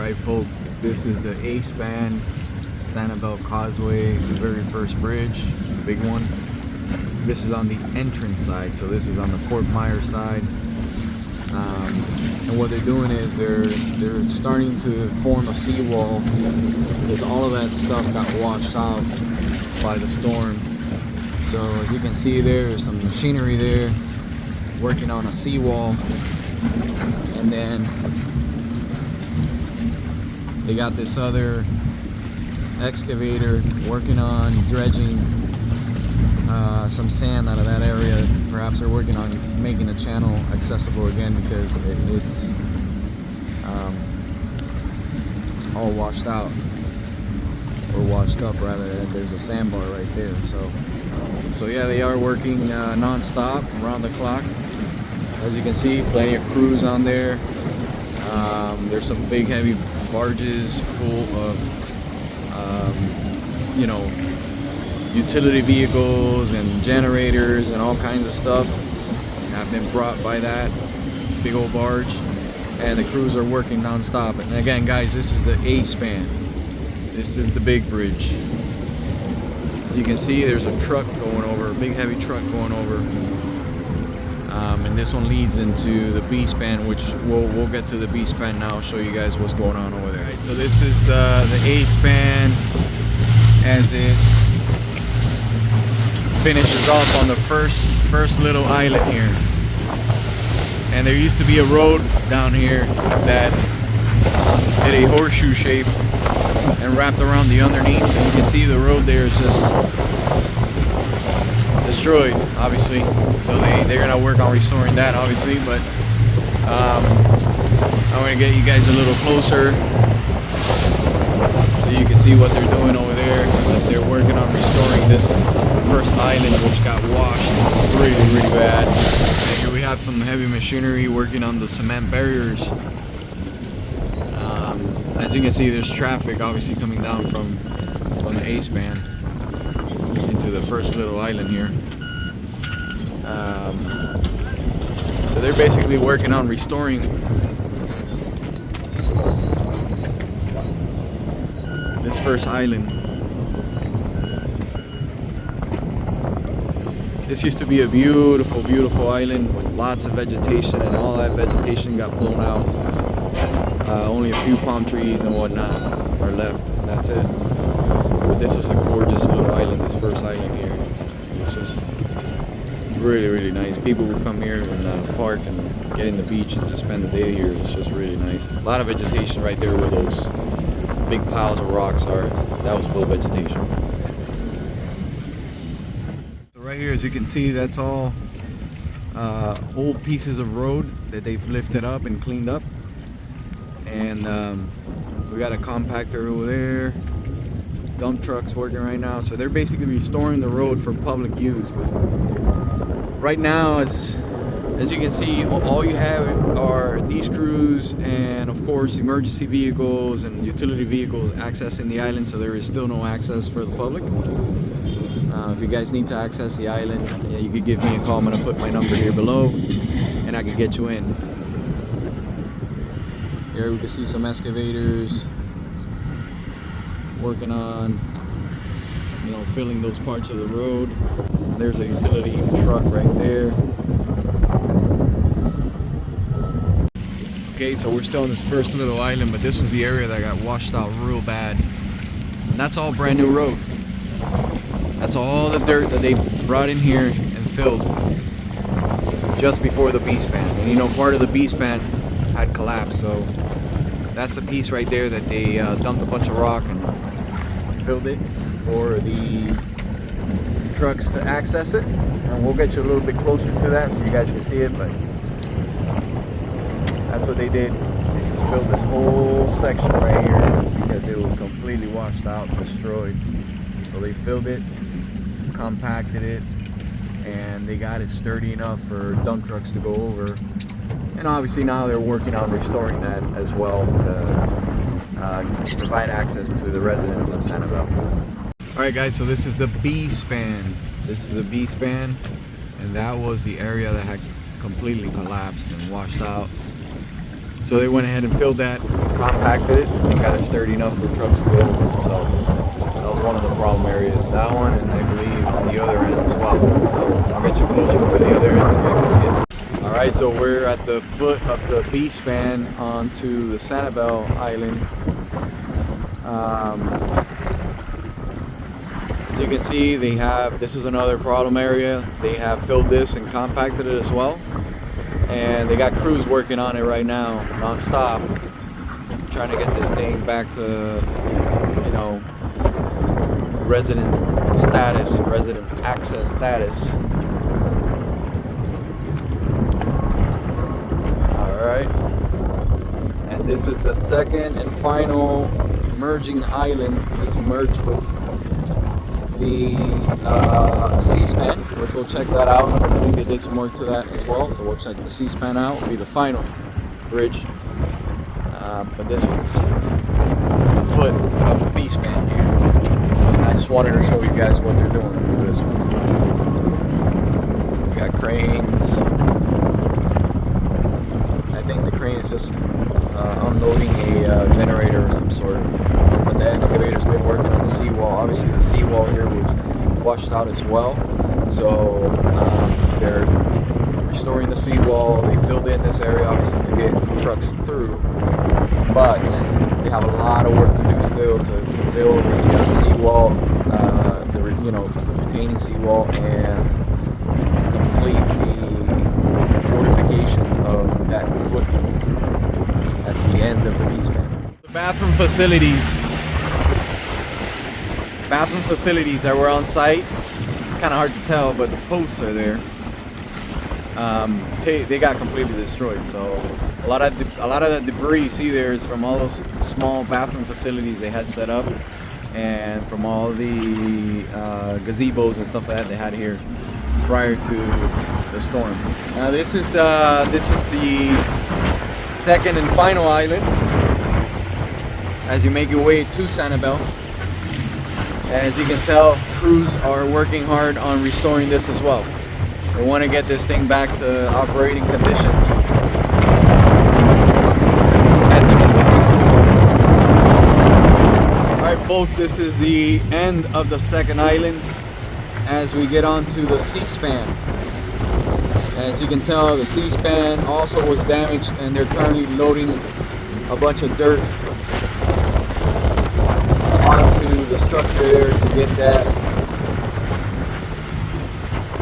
Alright folks, this is the A-span Sanibel Causeway, the very first bridge, the big one. This is on the entrance side, so this is on the Fort Myers side. And what they're doing is they're starting to form a seawall because all of that stuff got washed out by the storm. So as you can see, there's some machinery there working on a seawall, and then they got this other excavator working on dredging some sand out of that area. Perhaps they're working on making the channel accessible again because it's all washed out, or washed up rather. There's a sandbar right there. So yeah, they are working non-stop, around the clock. As you can see, plenty of crews on there. There's some big heavy barges full of you know, utility vehicles and generators and all kinds of stuff have been brought by that big old barge, and the crews are working non-stop. And again guys, this is the A-span. This is the big bridge. As you can see, there's a truck going over, a big heavy truck going over, and this one leads into the B-span, which we'll get to the B-span now. I'll show you guys what's going on over there. Right, so this is the A-span as it finishes off on the first little island here. And there used to be a road down here that did a horseshoe shape and wrapped around the underneath, and you can see the road there is just destroyed, obviously. So they're gonna work on restoring that, obviously. But I want to get you guys a little closer so you can see what they're doing over there. They're working on restoring this first island, which got washed really bad. And here we have some heavy machinery working on the cement barriers. As you can see, there's traffic obviously coming down from the A-span into the first little island here. So they're basically working on restoring this first island. This used to be a beautiful island with lots of vegetation, and all that vegetation got blown out. Only a few palm trees and whatnot are left, and that's it. But this was a gorgeous little island, this first island here. It's just really nice. People will come here and park and get in the beach and just spend the day here. It's just really nice. A lot of vegetation right there where those big piles of rocks are. That was full of vegetation. So right here, as you can see, that's all old pieces of road that they've lifted up and cleaned up. And we got a compactor over there, dump trucks working right now. So they're basically restoring the road for public use. But right now, as you can see, all you have are these crews and of course emergency vehicles and utility vehicles accessing the island. So there is still no access for the public. If you guys need to access the island, yeah, you could give me a call. I'm gonna put my number here below and I can get you in. Here we can see some excavators working on, you know, filling those parts of the road. There's a utility truck right there. Okay, so we're still on this first little island, but this is the area that got washed out real bad. And that's all brand new road. That's all the dirt that they brought in here and filled just before the B-span. And you know, part of the B-span had collapsed, so that's the piece right there that they dumped a bunch of rock and filled it for the trucks to access it. And we'll get you a little bit closer to that so you guys can see it, but that's what they did. They just filled this whole section right here because it was completely washed out, destroyed. So they filled it, compacted it, and they got it sturdy enough for dump trucks to go over. And obviously now they're working on restoring that as well to provide access to the residents of Sanibel. Alright guys, so this is the B-span. This is the B-span, and that was the area that had completely collapsed and washed out. So they went ahead and filled that, compacted it, and got it sturdy enough for trucks to go over. So that was one of the problem areas. That one, and I believe on the other end as well. So I'll get you closer to the other end so you can see it. All right, so we're at the foot of the B-span onto the Sanibel Island. As you can see, they have, this is another problem area. They have filled this and compacted it as well. And they got crews working on it right now, non-stop, trying to get this thing back to, you know, resident status, resident access status. Alright, and this is the second and final merging island. This merged with the C-span, which we'll check that out. I think they did some work to that as well, so we'll check the C-span out. It'll be the final bridge, but this one's the foot of the B-span here. And I just wanted to show you guys what they're doing to this one. We got cranes. I think the crane is just unloading a generator of some sort, but the excavator's been working on the seawall. Obviously the seawall here was washed out as well, so they're restoring the seawall. They filled in this area obviously to get trucks through, but they have a lot of work to do still to fill the seawall, the retaining seawall, and complete the fortification of that foot at the end of the B-span. The bathroom facilities that were on site, kind of hard to tell, but the posts are there. They got completely destroyed. So a lot of that debris you see there is from all those small bathroom facilities they had set up, and from all the gazebos and stuff like that they had here prior to the storm. Now this is the second and final island as you make your way to Sanibel. As you can tell, crews are working hard on restoring this as well. They want to get this thing back to operating condition. Alright folks, this is the end of the second island as we get onto the C-span. As you can tell, the C-span also was damaged, and they're currently loading a bunch of dirt onto the structure there to get that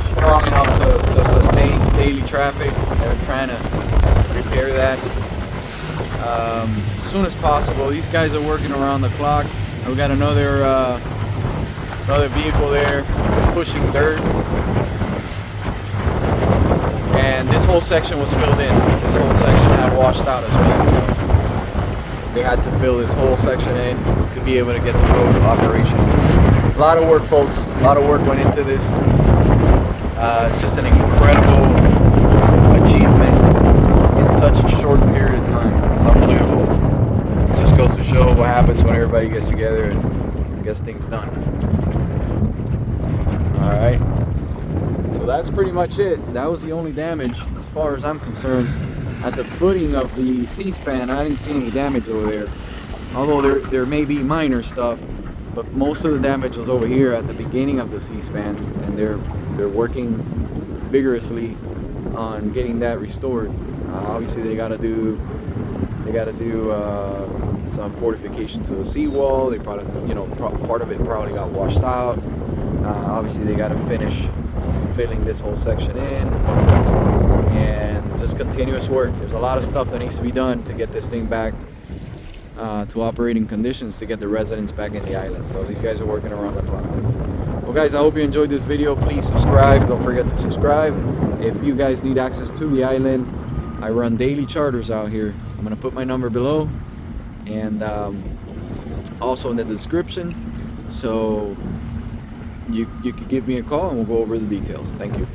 strong enough to sustain daily traffic. They're trying to repair that as soon as possible. These guys are working around the clock. We got another vehicle there pushing dirt. And this whole section was filled in. This whole section had washed out as well, so they had to fill this whole section in to be able to get the road operation. A lot of work, folks. A lot of work went into this. It's just an incredible achievement in such a short period of time. It's unbelievable. It just goes to show what happens when everybody gets together and gets things done. All right. So that's pretty much it. That was the only damage as far as I'm concerned. At the footing of the C-span, I didn't see any damage over there. Although there may be minor stuff, but most of the damage was over here at the beginning of the C-span, and they're working vigorously on getting that restored. Obviously, they got to do some fortification to the seawall. They probably, part of it probably got washed out. Obviously, they got to finish filling this whole section in, and just continuous work. There's a lot of stuff that needs to be done to get this thing back to operating conditions, to get the residents back in the island. So these guys are working around the clock. Well guys, I hope you enjoyed this video. Please subscribe. Don't forget to subscribe. If you guys need access to the island, I run daily charters out here. I'm going to put my number below and also in the description, so you could give me a call and we'll go over the details. Thank you.